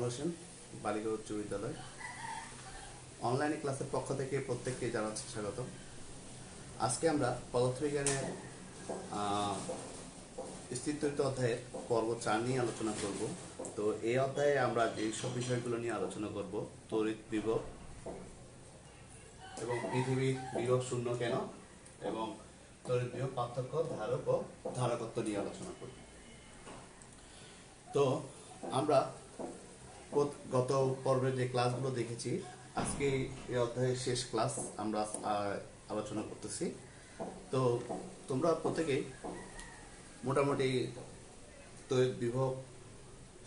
হোসেন, বালিকা উচ্চ বিদ্যালয়। অনলাইনে ক্লাসের পক্ষ থেকে প্রত্যেককে জানাচ্ছি স্বাগত। আজকে আমরা পদার্থবিজ্ঞানের স্থিরতরিত অধ্যায়ের পর্ব 4 নিয়ে আলোচনা করব। তো এই অধ্যায়ে আমরা যেসব বিষয়গুলো নিয়ে আলোচনা করব, তড়িৎ বিভব এবং পৃথিবীর বিভব শূন্য কেন এবং তড়িৎ বিভব পার্থক্য, ধারক ও ধারকত্ব নিয়ে আলোচনা করব। তো আমরা গত পর্বে যে ক্লাসগুলো দেখেছি, আজকে এই অধ্যায়ের শেষ ক্লাস আমরা আলোচনা করতেছি। তো তোমরা প্রত্যেকেই মোটামুটি তড়িৎ বিভব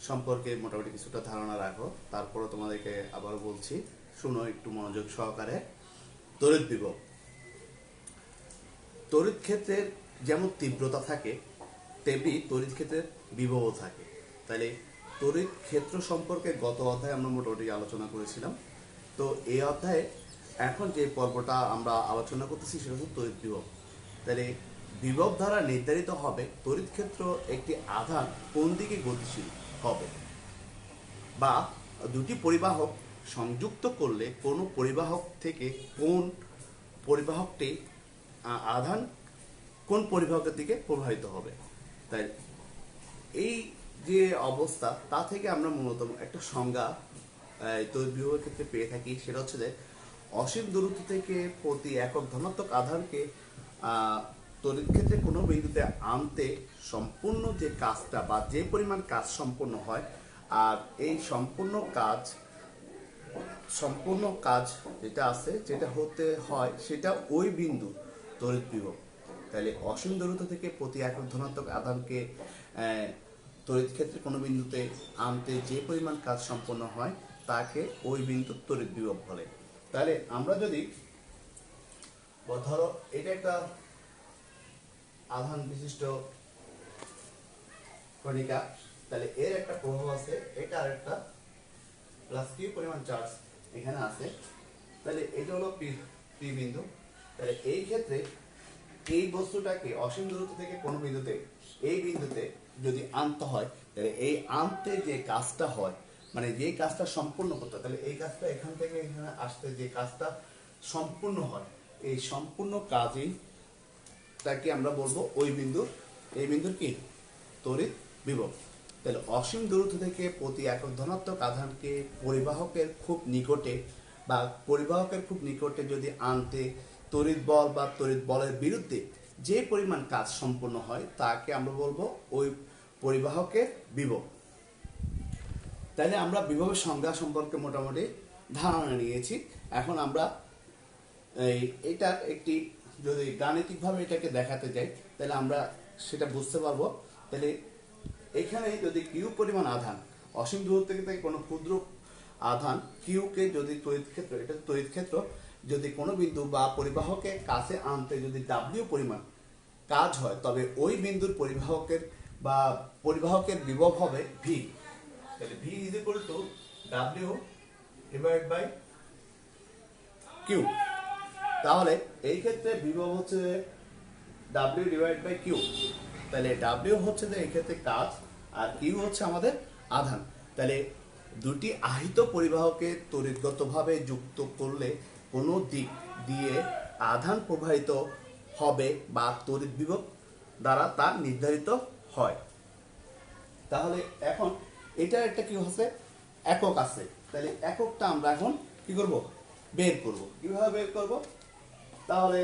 সম্পর্কে মোটামুটি কিছুটা ধারণা রাখো। তারপরে তোমাদেরকে আবার বলছি, শুনো একটু মনোযোগ সহকারে। তড়িৎ বিভব, তড়িৎ ক্ষেত্রের যেমন তীব্রতা থাকে তেমনি তড়িৎ ক্ষেত্রের বিভবও থাকে। তাহলে তড়িৎ ক্ষেত্র সম্পর্কে গত অধ্যায়ে আমরা মোটামুটি আলোচনা করেছিলাম। তো এই অধ্যায়ে এখন যে পর্বটা আমরা আলোচনা করতেছি সেটা হচ্ছে তড়িৎ বিভব। তাহলে বিভব দ্বারা নির্ধারিত হবে তড়িৎ ক্ষেত্র একটি আধান কোন দিকে গতিশীল হবে, বা দুটি পরিবাহক সংযুক্ত করলে কোনো পরিবাহক থেকে কোন পরিবাহকটি আধান কোন পরিবাহকের দিকে প্রবাহিত হবে। তাই এই যে অবস্থা, তা থেকে আমরা মূলত একটা সংজ্ঞা তড়িৎ বিভবের ক্ষেত্রে পেয়ে থাকি। সেটা হচ্ছে যে অসীম দূরত্ব থেকে প্রতি একক ধনাত্মক আধানকে তড়িৎ ক্ষেত্রে কোনো বিন্দুতে আনতে সম্পূর্ণ যে কাজটা বা যে পরিমাণ কাজ সম্পন্ন হয়, আর এই সম্পূর্ণ কাজ যেটা আছে, যেটা হতে হয়, সেটা ওই বিন্দু তড়িৎ বিভব। তাহলে অসীম দূরত্ব থেকে প্রতি একক ধনাত্মক আধানকে তড়িৎ ক্ষেত্রে কোনো বিন্দুতে আনতে যে পরিমাণ কাজ সম্পন্ন হয় তাকে ওই বিন্দু তড়িৎ বিভব বলে। তাহলে আমরা যদি ধরো এটা একটা আধান বিশিষ্ট কণিকা, তাহলে এর একটা প্রভাব আছে, এটা আর একটা প্লাস কিউ পরিমাণ চার্জ এখানে আছে। তাহলে এটা হলো পি বিন্দু। তাহলে এই ক্ষেত্রে এই বস্তুটাকে অসীম দূরত্ব থেকে কোন বিন্দুতে এই বিন্দুতে যদি আনতে হয়, তাহলে এই আনতে যে কাজটা হয়, মানে যে কাজটা সম্পূর্ণ করতে হয়, তাহলে এই কাজটা এখান থেকে এখানে আসতে যে কাজটা সম্পূর্ণ হয়, এই সম্পূর্ণ কাজই তাকে আমরা বলবো ওই বিন্দু, এই বিন্দুর কি তড়িৎ বিভব। তাহলে অসীম দূরত্ব থেকে প্রতি একক ধনাত্মক আধানকে পরিবাহকের খুব নিকটে যদি আনতে তড়িৎ বল বা তড়িৎ বলের বিরুদ্ধে যে পরিমাণ কাজ সম্পন্ন হয় তাকে আমরা বলবো ওই পরিবাহকের বিভব। তাহলে আমরা বিভবের সংজ্ঞা সম্পর্কে মোটামুটি ধারণা নিয়েছি। এখন আমরা এটার একটি যদি গাণিতিকভাবে এটাকে দেখাতে যাই, তাহলে আমরা সেটা বুঝতে পারবো। তাহলে এখানে যদি কিউ পরিমাণ আধান অসীম দূরত্ব থেকে কোনো ক্ষুদ্র আধান কিউকে যদি তড়িৎ ক্ষেত্র যদি কোনো বিন্দু বা পরিবাহকের কাছে আনতে যদি ডাব্লিউ পরিমাণ কাজ হয়, তবে ওই বিন্দুর পরিবাহকের বিভব হবে ভি। তাহলে V is equal to W divide by Q. তাহলে এই ক্ষেত্রে বিভব হচ্ছে ডাব্লিউ ডিভাইড বাই কিউ। তাহলে ডাব্লিউ হচ্ছে যে এই ক্ষেত্রে কাজ, আর কিউ হচ্ছে আমাদের আধান। তাহলে দুটি আহিত পরিবাহকে তড়িৎগতভাবে যুক্ত করলে কোনো দিক দিয়ে আধান প্রবাহিত হবে বা তড়িৎ বিভব দ্বারা তা নির্ধারিত হয়। তাহলে এখন এটার একটা কি হচ্ছে একক আছে। তাহলে এককটা আমরা এখন কি করব, বের করব। কিভাবে বের করব? তাহলে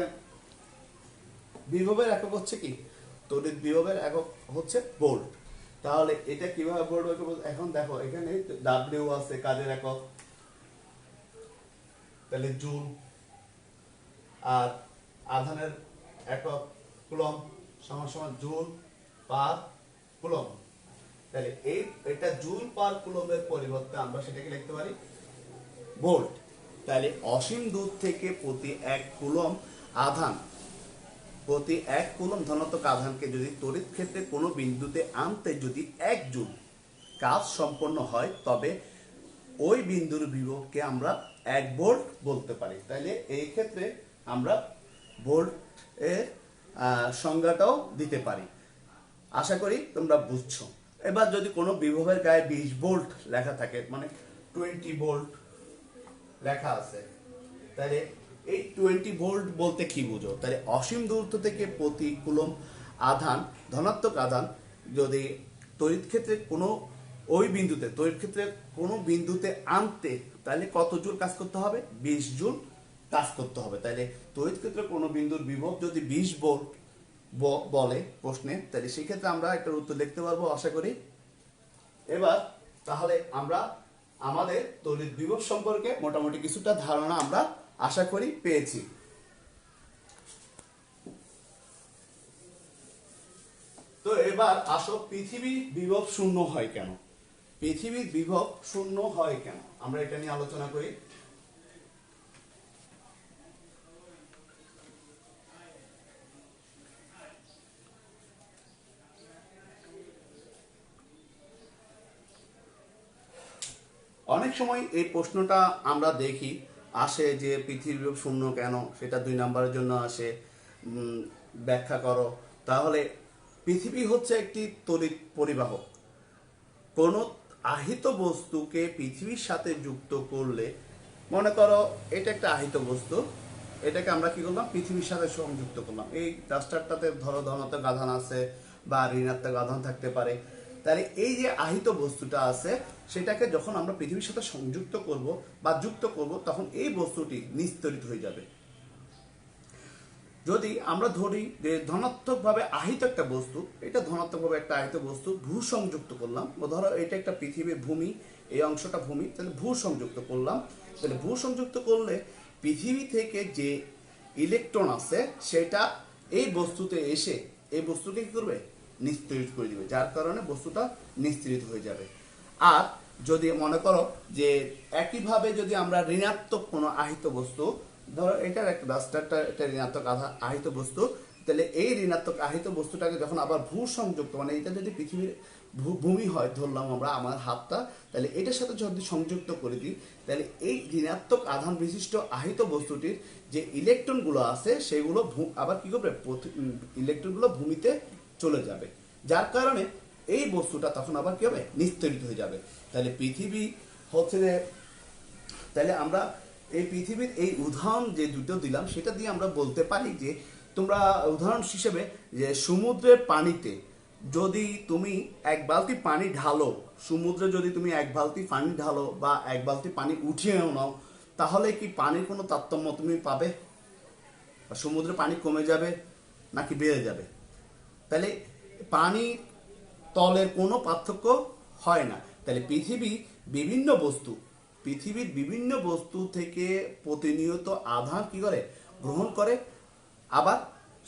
বিভবের একক হচ্ছে কি, তড়িৎ বিভবের একক হচ্ছে ভোল্ট। তাহলে এটা কিভাবে ভোল্ট বের করব? এখন দেখো এখানে ডাব্লিউ আছে কাজের একক, তাহলে জুল, আর আধানের একক কুলম্ব সমান সমান জুল পার কুলম্ব। তাহলে এটা জুল পার কুলম্বের পরিবর্তে আমরা সেটাকে লিখতে পারি ভোল্ট। তাহলে অসীম দূর থেকে প্রতি এক কুলম্ব ধনাত্মক আধানকে যদি তড়িৎ ক্ষেত্রে কোনো বিন্দুতে আনতে যদি 1 জুল কাজ সম্পন্ন হয়, তবে ওই বিন্দুর বিভবকে আমরা 1 ভোল্ট বলতে পারি। তাহলে এই ক্ষেত্রে আমরা ভোল্ট এর সংজ্ঞাটাও দিতে পারি। আশা করি তোমরা বুঝছো। এবার যদি কোনো বিভবের গায়ে 20 ভোল্ট লেখা থাকে, মানে 20 ভোল্ট লেখা আছে, তাহলে এই 20 ভোল্ট বলতে কি বুঝো? তাহলে অসীম দূরত্ব থেকে প্রতি কুলম্ব আধান, ধনাত্মক আধান যদি তড়িৎ ক্ষেত্রে কোনো তড়িৎ ক্ষেত্রে কোনো বিন্দুতে আনতে, তাহলে কত জুল কাজ করতে হবে? 20 জুল কাজ করতে হবে। তাহলে তড়িৎ ক্ষেত্রে কোনো বিন্দুর বিভব যদি 20 ভোল্ট বলে প্রশ্নে, তাহলে সেই ক্ষেত্রে আমরা একটা উত্তর লিখতে পারবো আশা করি। এবার তাহলে আমরা আমাদের তড়িৎ বিভব সম্পর্কে মোটামুটি কিছুটা ধারণা আমরা আশা করি পেয়েছি। তো এবার আসো, পৃথিবীর বিভব শূন্য হয় কেন? পৃথিবীর বিভব শূন্য হয় কেন আমরা এটা নিয়ে আলোচনা করি। অনেক সময় এই প্রশ্নটা আমরা দেখি আসে যে পৃথিবীর বিভব শূন্য কেন, সেটা 2 নম্বরের জন্য আসে, ব্যাখ্যা করো। তাহলে পৃথিবী হচ্ছে একটি তড়িৎ পরিবাহক। কোনো আহিত বস্তুকে পৃথিবীর সাথে যুক্ত করলে, মনে করো এটা একটা আহিত বস্তু, এটাকে আমরা কি করলাম? পৃথিবীর সাথে সংযুক্ত করলাম। এই রাস্টারটাতে ধরো ধনাত্মক আধান আছে বা ঋণাত্মক আধান থাকতে পারে। তাহলে এই যে আহিত বস্তুটা আছে, সেটাকে যখন আমরা পৃথিবীর সাথে সংযুক্ত করব বা যুক্ত করব, তখন এই বস্তুটি নিস্তরিত হয়ে যাবে। যদি আমরা ধরি যে ধনাত্মকভাবে আহিত একটা বস্তু, এটা ধনাত্মকভাবে একটা আহিত বস্তু ভূ সংযুক্ত করলাম, ধরো এটা একটা পৃথিবীর ভূমি, এই অংশটা ভূমি, তাহলে ভূ সংযুক্ত করলাম। তাহলে ভূ সংযুক্ত করলে পৃথিবী থেকে যে ইলেকট্রন আছে, সেটা এই বস্তুতে এসে এই বস্তুকে কি করবে? নিস্তরিত করে দিবে, যার কারণে বস্তুটা নিস্তরিত হয়ে যাবে। আর যদি মনে করো যে একইভাবে যদি আমরা ঋণাত্মক কোনো আহিত বস্তু, ধরো এটার একটা রাস্টারটা একটা ঋণাত্মক আহিত বস্তু, তাহলে এই ঋণাত্মক আহিত বস্তুটাকে যখন আবার ভূ সংযুক্ত, মানে এটা যদি পৃথিবীর ভূমি হয় ধরলাম আমরা, আমার হাতটা, তাহলে এটার সাথে যদি সংযুক্ত করে দিই, তাহলে এই ঋণাত্মক আধান বিশিষ্ট আহিত বস্তুটির যে ইলেকট্রনগুলো আছে, সেগুলো আবার কি করবে? ইলেকট্রনগুলো ভূমিতে চলে যাবে, যার কারণে এই বস্তুটা তখন আবার কি হবে? নিস্তরিত হয়ে যাবে। তাহলে পৃথিবী হচ্ছে যে, তাহলে আমরা এই পৃথিবীর এই উদাহরণ যে দুটো দিলাম, সেটা দিয়ে আমরা বলতে পারি যে, তোমরা উদাহরণ হিসেবে যে সমুদ্রের পানিতে যদি তুমি 1 বালতি পানি ঢালো, সমুদ্রে যদি তুমি 1 বালতি পানি ঢালো বা 1 বালতি পানি উঠিয়ে নাও, তাহলে কি পানির কোনো তারতম্য তুমি পাবে? বা সমুদ্রে পানি কমে যাবে নাকি বেড়ে যাবে? তাহলে পানি তলের কোনো পার্থক্য হয় না। তাহলে পৃথিবীর বিভিন্ন বস্তু থেকে প্রতিনিয়ত আধান কি করে? গ্রহণ করে, আবার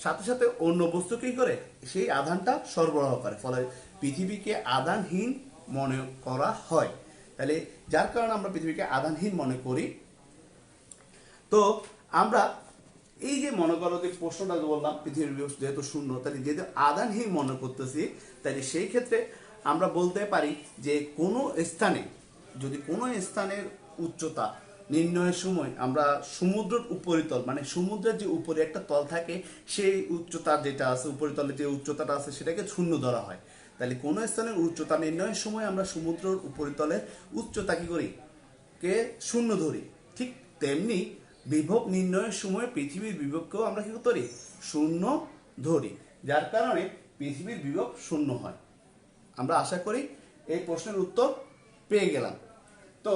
সাথে সাথে অন্য বস্তু কি করে? সেই আধানটা সরবরাহ করে, ফলে পৃথিবীকে আধানহীন মনে করা হয়। তাহলে যার কারণে আমরা পৃথিবীকে আধানহীন মনে করি। তো আমরা এই যে মনে করো যে প্রশ্নটা বললাম, পৃথিবীর যেহেতু শূন্য, তাহলে যেহেতু আধানহীন মনে করতেছি, তাহলে সেই ক্ষেত্রে আমরা বলতে পারি যে কোনো স্থানে, যদি কোনো স্থানের উচ্চতা নির্ণয়ের সময় আমরা সমুদ্রের উপরিতল, মানে সমুদ্রের যে উপরে একটা তল থাকে, সেই উচ্চতা যেটা আছে, উপরিতলের যে উচ্চতাটা আছে, সেটাকে শূন্য ধরা হয়। তাহলে কোনো স্থানের উচ্চতা নির্ণয়ের সময় আমরা সমুদ্রের উপরিতলের উচ্চতা কি করি? কে শূন্য ধরি। ঠিক তেমনি বিভব নির্ণয়ের সময় পৃথিবীর বিভবকেও আমরা কি করি? শূন্য ধরি, যার কারণে পৃথিবীর বিভব শূন্য হয়। আমরা আশা করি এই প্রশ্নের উত্তর পেয়ে গেলাম। তো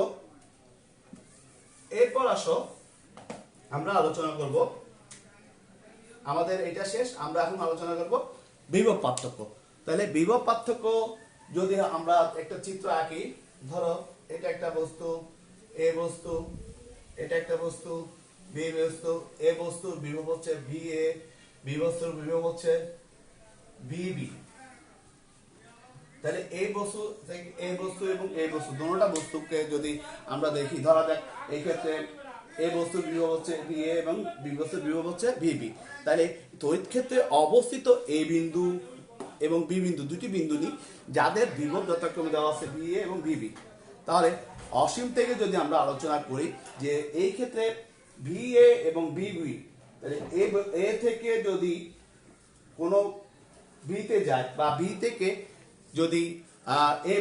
এরপর আসো, আমরা আলোচনা করব, আমাদের এটা শেষ, আমরা এখন আলোচনা করব বিভব পার্থক্য। তাহলে বিভব পার্থক্য যদি আমরা একটা চিত্র আঁকি, ধরো এটা একটা বস্তু, এ বস্তু, এটা একটা বস্তু, বি বস্তু, এ বস্তুর বিভব হচ্ছে ভি এ, বি বস্তুর বিভব হচ্ছে ভি বি। তাহলে এই বস্তু এবং এই বস্তু দুটোটা বস্তুকে যদি আমরা দেখি, ধরা যাক এই ক্ষেত্রে এই বস্তুর বিভব হচ্ছে ভি এ এবং বি বস্তুর বিভব হচ্ছে ভি বি। তাহলে তড়িৎ ক্ষেত্রে অবস্থিত এ বিন্দু এবং বি বিন্দু, দুটি বিন্দু নিই, যাদের বিভব যথাক্রমে দেওয়া আছে ভি এ এবং ভি বি। তাহলে অসীম থেকে যদি আমরা আলোচনা করি যে এই ক্ষেত্রে ভি এ এবং বি বি, তাহলে এ থেকে যদি কোনো বিতে যায় বা বি থেকে যদি এই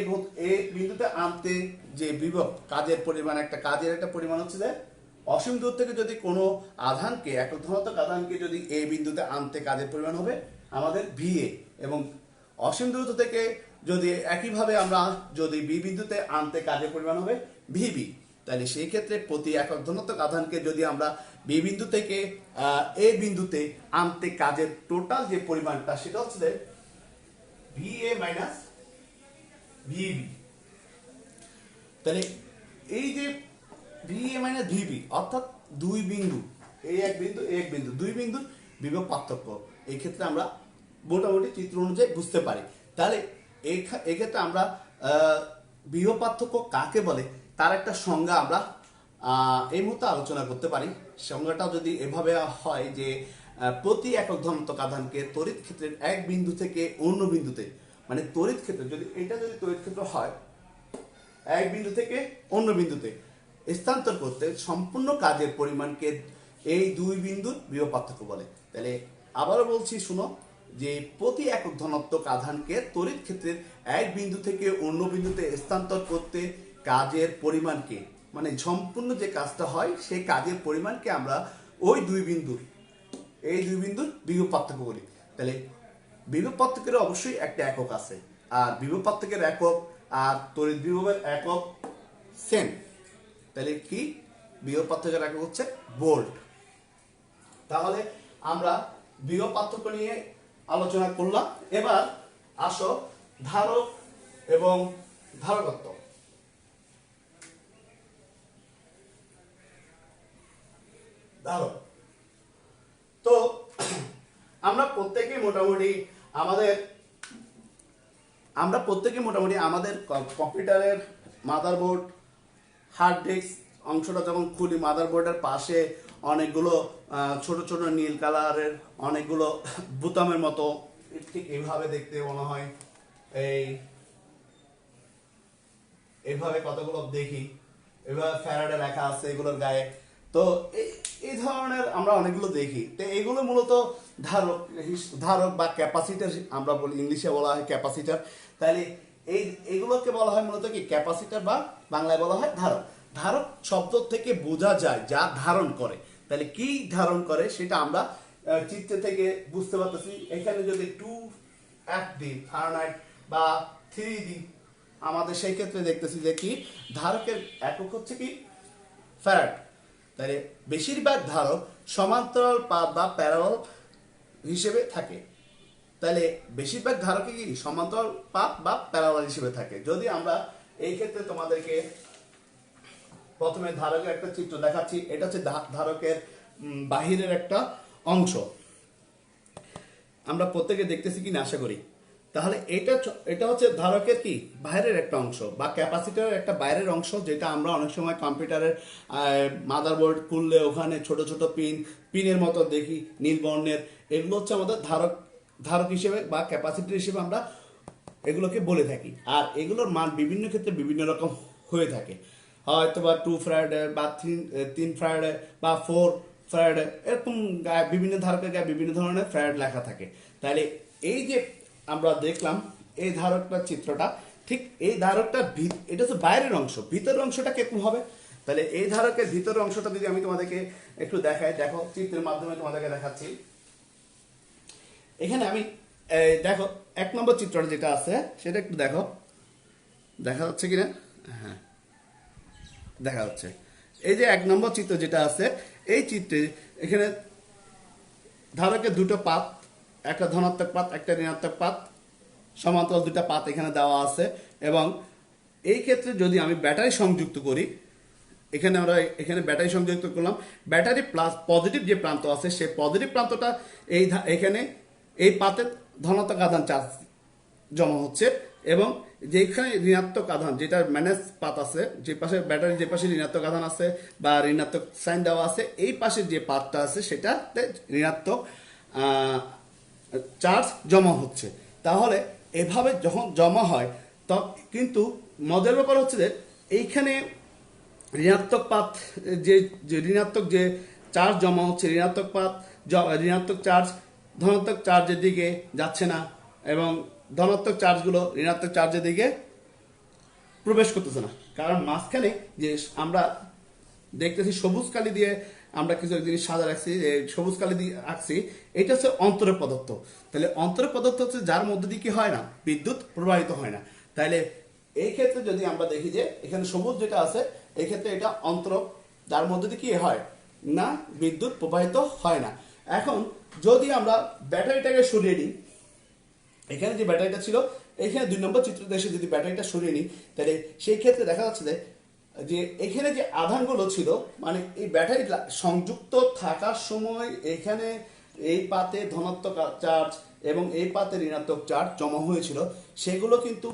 বিন্দুতে আনতে যে বিভব কাজের পরিমাণ, কাজের একটা পরিমাণ হচ্ছে যে অসীম দূর থেকে যদি কোনো আধানকে, একক ধনাত্মক আধানকে যদি এই বিন্দুতে আনতে কাজের পরিমাণ হবে আমাদের VA, এবং অসীম দূরত্ব থেকে যদি একইভাবে আমরা যদি বি বিন্দুতে আনতে কাজের পরিমাণ হবে VB। তাহলে সেই ক্ষেত্রে প্রতি একক ধনাত্মক আধানকে যদি আমরা বি বিন্দু থেকে এ বিন্দুতে আনতে কাজের টোটাল যে পরিমাণটা সেটা হচ্ছে যে VA মাইনাস VB। তাহলে এই যে VA মাইনাস VB অর্থাৎ দুই বিন্দু, এই এক বিন্দু এক বিন্দু, দুই বিন্দুর বিভব পার্থক্য, এই ক্ষেত্রে আমরা মোটামুটি চিত্র অনুযায়ী বুঝতে পারি। তাহলে এক্ষেত্রে আমরা বিভব পার্থক্য কাকে বলে তার একটা সংজ্ঞা আমরা এই মুহূর্তে আলোচনা করতে পারি। সংজ্ঞাটা যদি এভাবে হয় যে প্রতি একক ধনাত্মক আধানকে তড়িৎ ক্ষেত্রের এক বিন্দু থেকে অন্য বিন্দুতে, মানে তড়িৎ ক্ষেত্র যদি তড়িৎ ক্ষেত্র হয় এক বিন্দু থেকে অন্য বিন্দুতে স্থানান্তর করতে সম্পূর্ণ কাজের পরিমাণকে এই দুই বিন্দুর বিভব পার্থক্য বলে। তাহলে আবারও বলছি শুনো, যে প্রতি একক ধনাত্মক আধানকে তড়িৎ ক্ষেত্রের এক বিন্দু থেকে অন্য বিন্দুতে স্থানান্তর করতে কাজের পরিমাণকে, মানে সম্পূর্ণ যে কাজটা হয় সেই কাজের পরিমাণকে আমরা ওই দুই বিন্দুর বিভব পার্থক্য করি। তাহলে বিভব পার্থক্যের অবশ্যই একটা একক আছে, আর বিভব পার্থক্যের একক আর তড়িৎ বিভবের একক সেম। তাহলে কি বিভব পার্থক্যের একক হচ্ছে ভোল্ট। তাহলে আমরা বিভব পার্থক্য নিয়ে আলোচনা করলাম। এবার আসো ধারক এবং ধারকত্ব। ধারক তো আমরা প্রত্যেকেই মোটামুটি আমাদের কম্পিউটারের মাদারবোর্ড, হার্ড ডিস্ক অংশটা যখন খুলি, মাদারবোর্ডের পাশে অনেকগুলো ছোট ছোট নীল কালারের অনেকগুলো বোতামের মতো, ঠিক এইভাবে দেখতে মনে হয়, এইভাবে কতগুলো দেখি, এভাবে ফ্যারাডে লেখা আছে এগুলোর গায়ে। তো এই ধরনের আমরা অনেকগুলো দেখি। তো এগুলো মূলত ধারক বা ক্যাপাসিটার আমরা বলি, ইংলিশে বলা হয় ক্যাপাসিটার। তাহলে এইগুলোকে বলা হয় মূলত কি ক্যাপাসিটার, বা বাংলায় বলা হয় ধারক। ধারক শব্দ থেকে বোঝা যায় যা ধারণ করে। তাহলে কি ধারণ করে সেটা আমরা চিত্র থেকে বুঝতে পারতেছি। এখানে যদি 2FD ফারেনহাইট বা 3D আমাদের সেই ক্ষেত্রে দেখতেছি যে কি ধারকের একক হচ্ছে কি ফ্যারাড। তাহলে বেশিরভাগ ধারক সমান্তরাল পাত বা প্যারালাল হিসেবে থাকে। তাহলে বেশিরভাগ ধারকে কি সমান্তরাল পাত বা প্যারালাল হিসেবে থাকে। যদি আমরা এই ক্ষেত্রে তোমাদেরকে প্রথমে ধারকের একটা চিত্র দেখাচ্ছি। এটা হচ্ছে ধারকের বাহিরের একটা অংশ, আমরা প্রত্যেকে দেখতেছি কিনা আশা করি। তাহলে এটা হচ্ছে ধারকের কি বাইরের একটা অংশ, বা ক্যাপাসিটরের একটা বাইরের অংশ, যেটা আমরা অনেক সময় কম্পিউটারের মাদারবোর্ড খুললে ওখানে ছোট ছোট পিনের মতো দেখি নীল বর্ণের। এগুলো হচ্ছে আমাদের ধারক হিসেবে বা ক্যাপাসিটর হিসেবে আমরা এগুলোকে বলে থাকি। আর এগুলোর মান বিভিন্ন ক্ষেত্রে বিভিন্ন রকম হয়ে থাকে, হয়তো বা 2 ফ্যারাডে বা 3 ফ্যারাডে বা 4 ফ্যারাডে, এরকম বিভিন্ন ধারকের গায়ে বিভিন্ন ধরনের ফ্যারাড লেখা থাকে। তাহলে এই যে আমরা দেখলাম এই ধারকটার চিত্রটা, ঠিক এই ধারকটার এটা হচ্ছে বাইরের অংশ, ভিতরের অংশটা কিরকম হবে। তাহলে এই ধারকের ভিতরের অংশটা যদি আমি তোমাদেরকে একটু দেখাই, দেখো চিত্রের মাধ্যমে তোমাদেরকে দেখাচ্ছি। এখানে আমি দেখো 1 নম্বর চিত্রটা যেটা আছে সেটা একটু দেখো, দেখা যাচ্ছে কিনা? হ্যাঁ, দেখা যাচ্ছে। এই যে 1 নম্বর চিত্র যেটা আছে, এই চিত্রে এখানে ধারকের দুটো পাত, একটা ধনাত্মক পাত একটা ঋণাত্মক পাত, সমান্তরাল দুটো পাত এখানে দেওয়া আছে। এবং এই ক্ষেত্রে যদি আমি ব্যাটারি সংযুক্ত করি, এখানে ব্যাটারি সংযুক্ত করলাম, ব্যাটারি প্লাস পজিটিভ যে প্রান্ত আছে সেই পজিটিভ প্রান্তটা এখানে এই পাতে ধনাত্মক আধান চার্জ জমা হচ্ছে, এবং যেখানে ঋণাত্মক আধান যেটা মাইনাস পাত আছে, যে পাশে ব্যাটারি যে পাশে ঋণাত্মক আধান আছে বা ঋণাত্মক সাইন দেওয়া আছে, এই পাশে যে পাতটা আছে সেটাতে ঋণাত্মক চার্জ জমা হচ্ছে। তাহলে এভাবে যখন জমা হয় কিন্তু মজার ব্যাপার হচ্ছে যে এইখানে ঋণাত্মক পাত যে ঋণাত্মক যে চার্জ জমা হচ্ছে, ঋণাত্মক চার্জ ধনাত্মক চার্জের দিকে যাচ্ছে না, এবং ধনাত্মক চার্জগুলো ঋণাত্মক চার্জের দিকে প্রবেশ করতেছে না, কারণ মাঝখানে যে আমরা দেখতেছি সবুজ কালি দিয়ে আমরা কিছু জিনিস সাজা রাখছি, সবুজ কালি দিয়ে আঁকছি, এটা হচ্ছে অন্তরের পদার্থ। তাহলে অন্তরের পদার্থ হচ্ছে যার মধ্যে দিয়ে কি হয় না, বিদ্যুৎ প্রবাহিত হয় না। তাহলে এই ক্ষেত্রে যদি আমরা দেখি যে এখানে সবুজ যেটা আছে, এই ক্ষেত্রে এটা অন্তর, যার মধ্যে দিয়ে কি হয় না, বিদ্যুৎ প্রবাহিত হয় না। এখন যদি আমরা ব্যাটারিটাকে সরিয়ে নিই, এখানে যে ব্যাটারিটা ছিল, এখানে 2 নম্বর চিত্রতে এসে যদি ব্যাটারিটা সরিয়ে নিই, তাহলে সেই ক্ষেত্রে দেখা যাচ্ছে যে এখানে যে আধানগুলো ছিল, মানে এই ব্যাটারি সংযুক্ত থাকার সময় এখানে এই পাতে ধনাত্মক চার্জ এবং এই পাতে ঋণাত্মক চার্জ জমা হয়েছিল, সেগুলো কিন্তু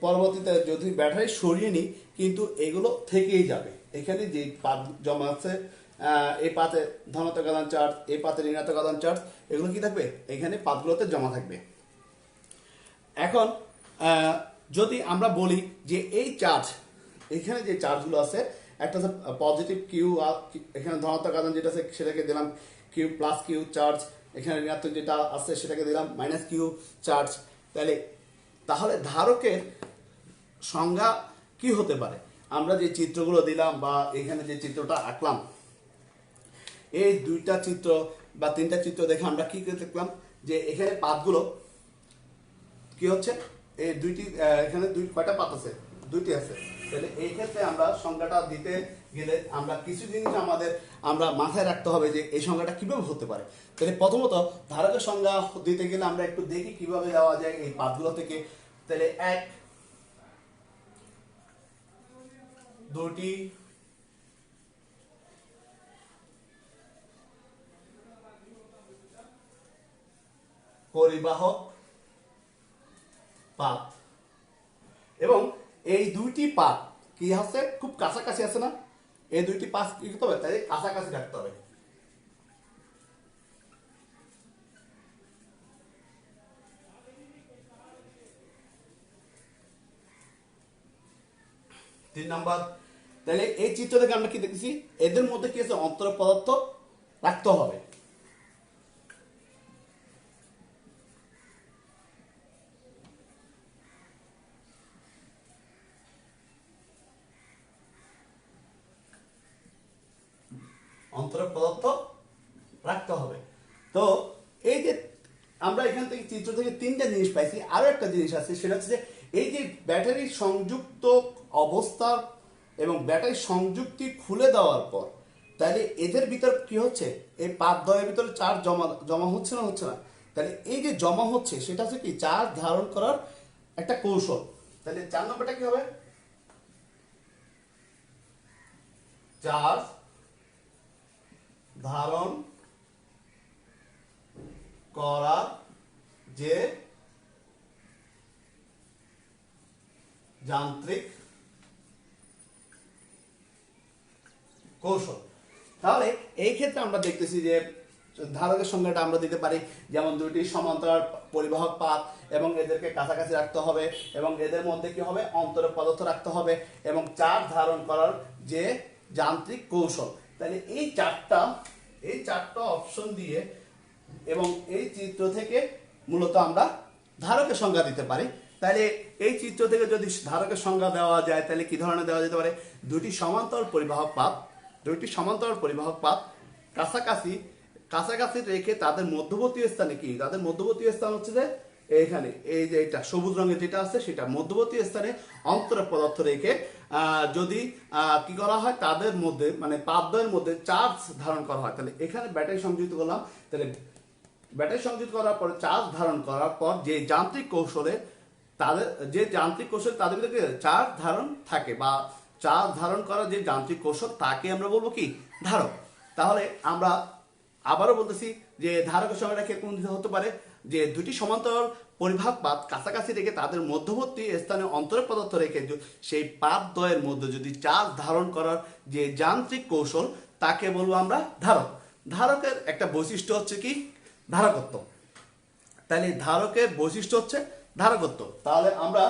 পরবর্তীতে যদি ব্যাটারি সরিয়ে নিই, কিন্তু এগুলো থেকেই যাবে। এখানে যে পাত জমা আছে, এই পাতে ধনাত্মক আধান চার্জ, এই পাতে ঋণাত্মক আধান চার্জ, এগুলো কি থাকবে, এখানে পাতগুলোতে জমা থাকবে। এখন যদি আমরা বলি যে এই চার্জ, এখানে যে চার্জগুলো আছে, একটা হচ্ছে পজিটিভ কিউ, এখানে ধনাত্মক আধান যেটা আছে সেটাকে দিলাম কিউ প্লাস কিউ চার্জ, এখানে ঋণাত্মক যেটা আছে সেটাকে দিলাম মাইনাস কিউ চার্জ। তাহলে ধারকের সংজ্ঞা কি হতে পারে? আমরা যে চিত্রগুলো দিলাম বা এখানে যে চিত্রটা আঁকলাম, এই 2টা চিত্র বা 3টা চিত্র দেখে আমরা কি দেখলাম, যে এখানে পাতগুলো কি হচ্ছে, এই দুইটি, এখানে কয়টা পাত আছে, 2টি আছে। তাহলে এই ক্ষেত্রে আমরা সংজ্ঞাটা দিতে গেলে আমরা কিছু জিনিস আমরা মাথায় রাখতে হবে যে এই সংজ্ঞাটা কিভাবে হতে পারে। তাহলে প্রথমত ধারকের সংজ্ঞা দিতে গেলে আমরা একটু দেখি কিভাবে দেওয়া যায় এই পাতগুলো থেকে। তাহলে 1, 2টি, পরিবাহক পাত, এবং এই 2টি পাত কি আছে, খুব কাছাকাছি আছে না, এই 2টি পাত কি করতে হবে, তাই কাছাকাছি রাখতে হবে। তিন নাম্বার, তাহলে এই চিত্র থেকে আমরা কি দেখতেছি, এদের মধ্যে কি আছে, অন্তর পদার্থ রাখতে হবে। অন্তরক পদার্থ রাখতে হবে। তো এই যে আমরা এখান থেকে চিত্র থেকে 3টা জিনিস পাইছি, আরো একটা জিনিস আছে, সেটা হচ্ছে যে এই যে ব্যাটারি সংযুক্ত অবস্থা এবং ব্যাটারি সংযুক্তি খুলে দেওয়ার পর, তাহলে এদের ভিতর কি হচ্ছে, এই পাতদ্বয়ের ভিতরে চার্জ জমা হচ্ছে না, হচ্ছে না। তাহলে এই যে জমা হচ্ছে সেটা হচ্ছে কি, চার্জ ধারণ করার একটা কৌশল। তাহলে 4 নম্বরটা কি হবে, চার্জ ধারণ করা যে যান্ত্রিক কৌশল। তাহলে এই ক্ষেত্রে আমরা দেখতেছি যে ধারকের সংজ্ঞাটা আমরা দিতে পারি, যেমন 2টি সমান্তরাল পরিবাহক পাত এবং এদেরকে কাছাকাছি রাখতে হবে, এবং এদের মধ্যে কি হবে, অন্তরক পদার্থ রাখতে হবে, এবং চার্জ ধারণ করার যে যান্ত্রিক কৌশল। তাহলে এই চারটা অপশন দিয়ে এবং এই চিত্র থেকে মূলত আমরা ধারকের সংজ্ঞা দিতে পারি। তাহলে এই চিত্র থেকে যদি ধারকের সংজ্ঞা দেওয়া যায়, তাহলে কি ধরনের দেওয়া যেতে পারে, 2টি সমান্তরাল পরিবাহক পাত কাছাকাছি রেখে তাদের মধ্যবর্তী স্থানে কি, তাদের মধ্যবর্তী স্থান হচ্ছে যে এইখানে, এই যে এটা সবুজ রঙের যেটা আছে সেটা মধ্যবর্তী স্থানে অন্তরক পদার্থ রেখে যদি কি করা হয়, তাদের মধ্যে মানে পাতদ্বয়ের মধ্যে চার্জ ধারণ করা হয়। তাহলে এখানে ব্যাটারি সংযুক্ত করলাম, তাহলে ব্যাটারি সংযুক্ত করার পর চার্জ ধারণ করার পর যে যান্ত্রিক কৌশলে তাদের ভিতরে চার্জ ধারণ থাকে বা চার্জ ধারণ করার যে যান্ত্রিক কৌশল, তাকে আমরা বলবো কি, ধারক। তাহলে আমরা আবারও বলতেছি যে ধারকের সংজ্ঞাটা কিরকম হতে পারে, যে 2টি সমান্তরাল পরিবাহক পাত কাছাকাছি রেখে তাদের মধ্যবর্তী স্থানে অন্তরক পদার্থ রেখে সেই পাতদ্বয়ের মধ্যে যদি চার্জ ধারণ করার যে যান্ত্রিক কৌশল, তাকে বলবো আমরা ধারক। ধারকের একটা বৈশিষ্ট্য হচ্ছে কি, ধারকত্ব। তাহলে ধারকের বৈশিষ্ট্য হচ্ছে ধারকত্ব। তাহলে আমরা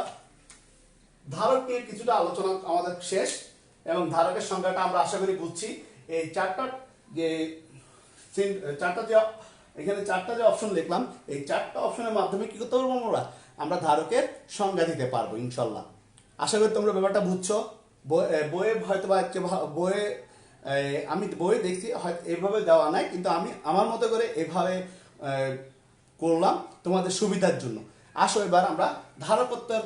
ধারক নিয়ে কিছুটা আলোচনা আমাদের শেষ, এবং ধারকের সংজ্ঞাটা আমরা আশা করি বুঝছি। এই চারটা যে এখানে 4টা যে অপশন লিখলাম, এই 4টা অপশনের মাধ্যমে কি করতে পারবো, আমরা আমরা ধারকের সংজ্ঞা দিতে পারবো ইনশাল্লাহ। আশা করি তোমরা ব্যাপারটা বুঝছো। বইয়ে হয়তো বা বইয়ে আমি বই দেখছি হয়তো এভাবে দেওয়া নাই, কিন্তু আমি আমার মতো করে এভাবে করলাম তোমাদের সুবিধার জন্য। আসো এবার আমরা ধারকত্বের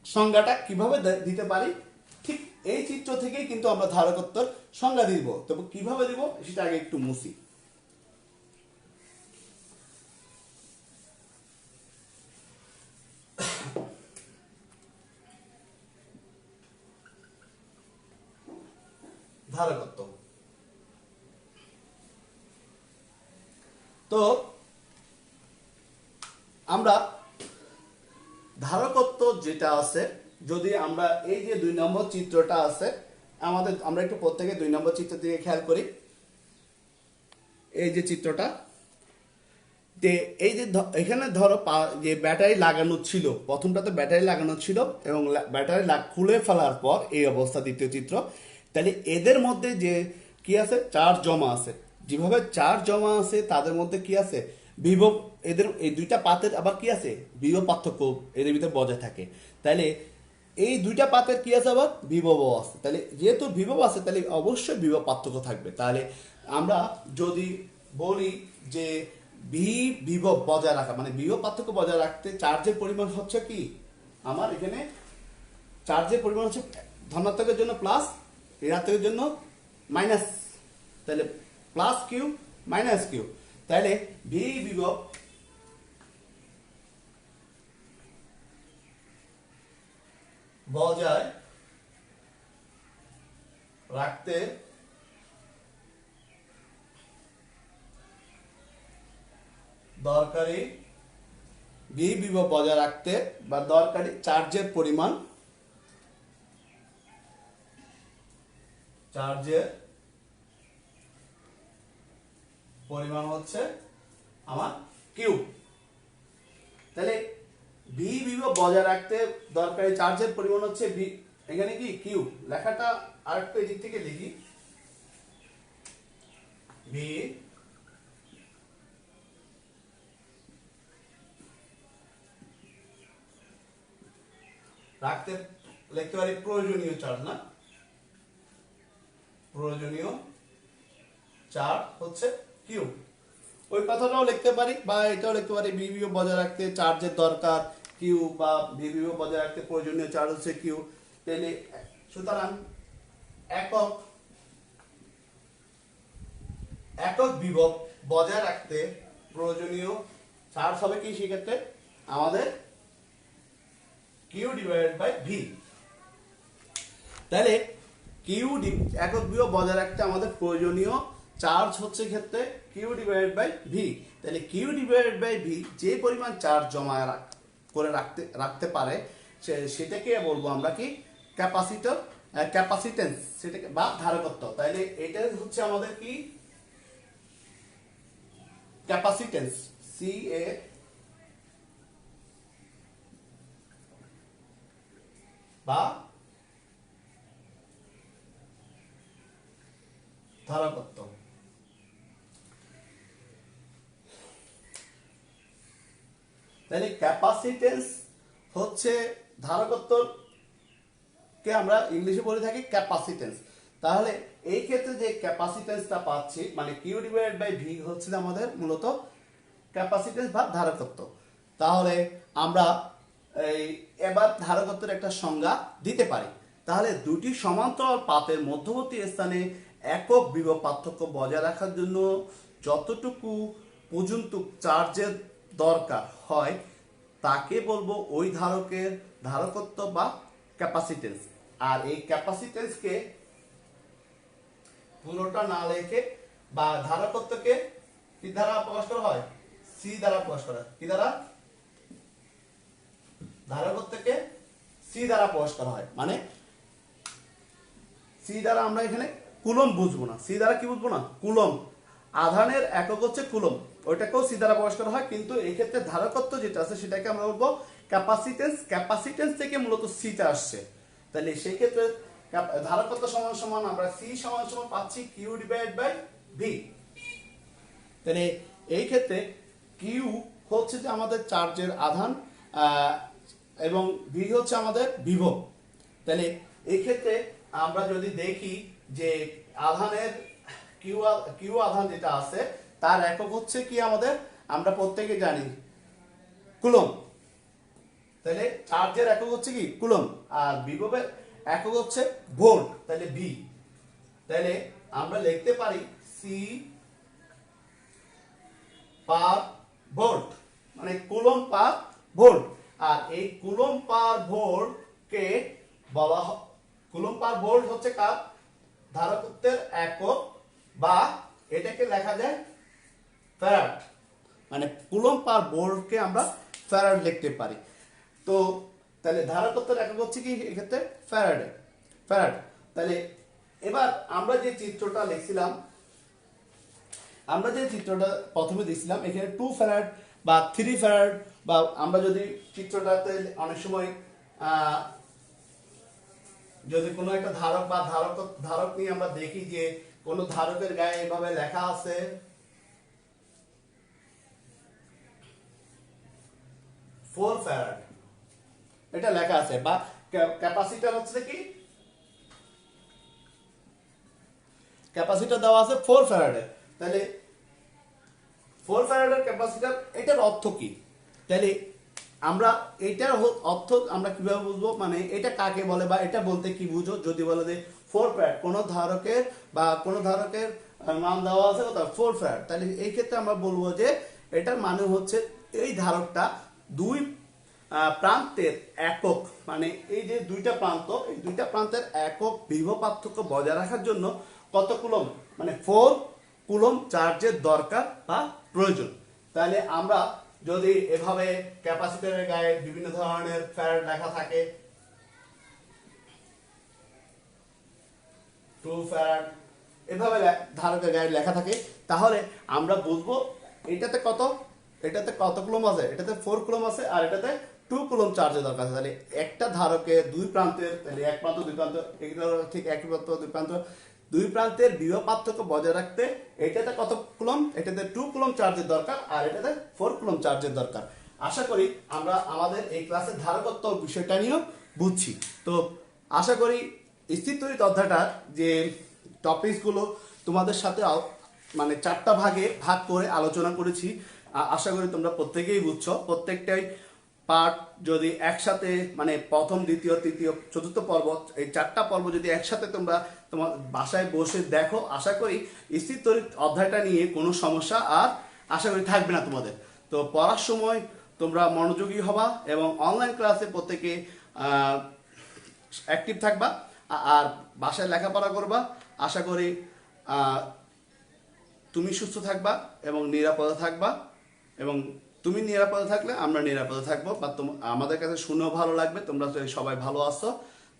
সংজ্ঞাটা কিভাবে দিতে পারি, ঠিক এই চিত্র থেকেই কিন্তু আমরা ধারকত্বের সংজ্ঞা দিব। তবে কিভাবে দিব সেটা আগে একটু মুছি। ধারকত্ব তো আমরা ধারকত্ব যেটা আছে, যদি আমরা এই যে 2 নম্বর চিত্রটা আছে আমাদের, আমরা একটু প্রত্যেকে 2 নম্বর চিত্র দিকে খেয়াল করি। এই যে চিত্রটা, এই যে এখানে ধরো যে ব্যাটারি লাগানো ছিল, প্রথমটাতে ব্যাটারি লাগানো ছিল এবং ব্যাটারি খুলে ফেলার পর এই অবস্থা দ্বিতীয় চিত্র। তাহলে এদের মধ্যে যে কি আছে, চার্জ জমা আছে। যেভাবে চার্জ জমা আছে তাদের মধ্যে কি আছে, বিভব, এদের এই দুইটা পাতের আবার কি আছে, বিভব পার্থক্য এদের ভিতরে বজায় থাকে। তাহলে এই দুইটা পাতের কি আছে, আবার বিভব আছে। তাহলে যেহেতু বিভব আছে তাহলে অবশ্যই বিভব পার্থক্য থাকবে। তাহলে আমরা যদি বলি যে বিভব বজায় রাখা, মানে বিভব পার্থক্য বজায় রাখতে চার্জের পরিমাণ হচ্ছে কি, আমার এখানে চার্জের পরিমাণ হচ্ছে ধনাত্মকের জন্য প্লাস, ঋণাত্মকের জন্য মাইনাস। তাহলে প্লাস কিউ মাইনাস কিউ। তাহলে বিভব বজায় রাখতে দরকারি বিভব বজায় রাখতে বা দরকারি চার্জের পরিমাণ, হচ্ছে আমার কিউ। তাহলে বিভব বজায় রাখতে দরকারি চার্জের পরিমাণ হচ্ছে এখানে কি কিউ। লেখাটা আরেকটু এদিক থেকে লিখি, ভি রাখতে লিখতে পারি প্রয়োজনীয় চার্জ, না প্রয়োজনীয় চার্জ হচ্ছে কিউ। ওই কথাটাও লিখতে পারি বা এটাও লিখতে পারি, বিভব বজায় রাখতে চার্জের দরকার কিউ বা বিভব বজায় রাখতে প্রয়োজনীয় চার্জ হচ্ছে কিউ। তাহলে সুতরাং একক বিভব বজায় রাখতে প্রয়োজনীয় চার্জ হবে কি, সেক্ষেত্রে আমাদের কিউ ডিভাইডেড বাই ভি। তাহলে কিউ একক বিভব বজায় রাখতে আমাদের প্রয়োজনীয় চার্জ হচ্ছে ক্ষেত্রে কিউ ডিভাইডেড বাই ভি। তাহলে কিউ ডিভাইডেড বাই ভি যে পরিমাণ চার্জ জমা করে রাখতে পারে সেটাকে বলবো আমরা কি, ক্যাপাসিটেন্স, সেটাকে বা ধারকত্ব। তাহলে এটা হচ্ছে আমাদের কি ক্যাপাসিটেন্স, সি এ বা ধারকত্ব। তাহলে ক্যাপাসিটেন্স হচ্ছে ধারকত্ব, কে আমরা ইংলিশে বলে থাকি ক্যাপাসিটেন্স। তাহলে এই ক্ষেত্রে যে ক্যাপাসিটেন্সটা পাচ্ছি, মানে কিউ ডিভাইডেড বাই ভি হচ্ছে আমাদের মূলত ক্যাপাসিটেন্স বা ধারকত্ব। তাহলে আমরা এবার ধারকত্বের একটা সংজ্ঞা দিতে পারি। তাহলে দুটি সমান্তরাল পাতের মধ্যবর্তী স্থানে একক বিভব পার্থক্য বজায় রাখার জন্য যতটুকু পর্যন্ত চার্জের দরকার হয় তাকে বলবো ওই ধারকের ধারকত্ব বা ক্যাপাসিটেন্স। আর এই ক্যাপাসিটেন্সকে পুরোটা না লেখে বা ধারকত্বকে কি দ্বারা প্রকাশ করা হয়, সি দ্বারা প্রকাশ করা হয়। কি দ্বারা, ধারকত্বকে সি দ্বারা প্রকাশ করা হয়। মানে সি দ্বারা আমরা এখানে কুলম বুঝবো না, সি দ্বারা কি বুঝবো না, কুলম। আধানের একক হচ্ছে কুলম, ওইটাকেও সি দ্বারা প্রকাশ করা হয়। কিন্তু এই ক্ষেত্রে ধারকত্ব যেটা আছে সেটাকে আমরা বলবো ক্যাপাসিটেন্স। ক্যাপাসিটেন্স থেকে মূলত সিটা আসছে। তাহলে সেই ক্ষেত্রে ধারকত্ব সমান সমান আমরা সি সমান সমান পাচ্ছি কিউ ডিভাইড বাই ভি। তাহলে এই ক্ষেত্রে কিউ হচ্ছে যে আমাদের চার্জের আধান এবং ভি হচ্ছে আমাদের বিভব। তাহলে এই ক্ষেত্রে আমরা যদি দেখি যে আধানের কিউ আধান যেটা আছে তার একক হচ্ছে কি আমাদের, আমরা প্রত্যেকে জানি কুলম্ব। তাহলে চার্জের একক হচ্ছে কি কুলম্ব, আর বিভবের একক হচ্ছে ভোল্ট, তাহলে ভি। তাহলে আমরা লিখতে পারি সি পার ভোল্ট, মানে কুলম্ব পার ভোল্ট। আর এই কুলম্ব পার ভোল্ট কে বলা হয়, কুলম্ব পার ভোল্ট হচ্ছে কার ধারকত্বের একক, বা এটাকে লেখা যায় ফ্যারাড, মানে কুলম্ব পার ভোল্টকে আমরা ফ্যারাড লিখতে পারি। তো তাহলে ধারকত্বের একক হচ্ছে কি এক্ষেত্রে ফ্যারাড। তাহলে এবার আমরা যে চিত্রটা লিখছিলাম, আমরা যে চিত্রটা প্রথমে দিয়েছিলাম এখানে 2 ফ্যারাড বা 3 ফ্যারাড, বা আমরা যদি চিত্রটাতে অনেক সময় যদি কোনো একটা ধারক বা ধারক নিয়ে আমরা দেখি যে কোনো ধারকের গায়ে এভাবে লেখা আছে 4 ফ্যারাড, এটা লেখা আছে, বা ক্যাপাসিটর হচ্ছে কি ক্যাপাসিটর দেওয়া আছে 4 ফ্যারাডের। তাহলে 4 ফ্যারাডের ক্যাপাসিটর, এটার অর্থ কি? তাহলে আমরা এটার অর্থ আমরা কিভাবে বুঝবো, মানে এটা কাকে বলে বা এটা বলতে কি বুঝো? যদি বলে যে 4 ফ্যারাড কোনো ধারকের বা কোনো ধারকের নাম দেওয়া আছে 4 ফ্যারাড, তাহলে এই ক্ষেত্রে আমরা বলবো যে এটার মানে হচ্ছে এই ধারকটা দুই প্রান্তের একক, মানে এই যে দুইটা প্রান্ত, এই দুইটা প্রান্তের একক বিভব পার্থক্য বজায় রাখার জন্য কত কুলম্ব, মানে 4 কুলম্ব চার্জের দরকার বা প্রয়োজন। তাহলে আমরা যদি এভাবে ক্যাপাসিটরের গায়ে বিভিন্ন ধরনের ফ্যারাড লেখা থাকে 2 ফ্যারাড, এভাবে ধারকের গায়ে লেখা থাকে, তাহলে আমরা বুঝবো এটাতে কত কুলম্ব আছে, এটাতে 4 কুলম্ব আছে, আর এটাতে 2 কুলম্ব চার্জের দরকার আছে। তাহলে একটা ধারকের দুই প্রান্তের, তাহলে এক প্রান্ত দুই প্রান্ত, এগুলো ঠিক একই প্রান্ত দুই প্রান্তের বিভব পার্থক্য বজায় রাখতে এটাতে কত কুলম্ব, এটাতে 2 কুলম্ব চার্জের দরকার, আর এটাতে 4 কুলম্ব চার্জের দরকার। আশা করি আমরা আমাদের এই ক্লাসে ধারকত্ব বিষয়টা নিয়েও বুঝছি। তো আশা করি স্থির তড়িৎ অধ্যায়টার যে টপিকসগুলো তোমাদের সাথে মানে 4টা ভাগে ভাগ করে আলোচনা করেছি, আশা করি তোমরা প্রত্যেকেই বুঝছো। প্রত্যেকটাই পার্ট যদি একসাথে, মানে প্রথম দ্বিতীয় তৃতীয় চতুর্থ পর্ব, এই 4টা পর্ব যদি একসাথে তোমরা তোমার বাসায় বসে দেখো, আশা করি স্থির তড়িৎ অধ্যায়টা নিয়ে কোনো সমস্যা আর আশা করি থাকবে না তোমাদের। তো পড়ার সময় তোমরা মনোযোগী হবা এবং অনলাইন ক্লাসে প্রত্যেকে অ্যাক্টিভ থাকবা আর বাসায় লেখাপড়া করবা। আশা করি তুমি সুস্থ থাকবা এবং নিরাপদে থাকবা, এবং তুমি নিরাপদে থাকলে আমরা নিরাপদে থাকবো, বা আমাদের কাছে শুনেও ভালো লাগবে তোমরা সবাই ভালো আছো।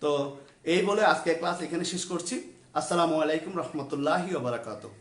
তো এই বলে আজকে ক্লাস এখানে শেষ করছি। আসসালামু আলাইকুম রহমতুল্লাহি ওয়া বারাকাতুহু।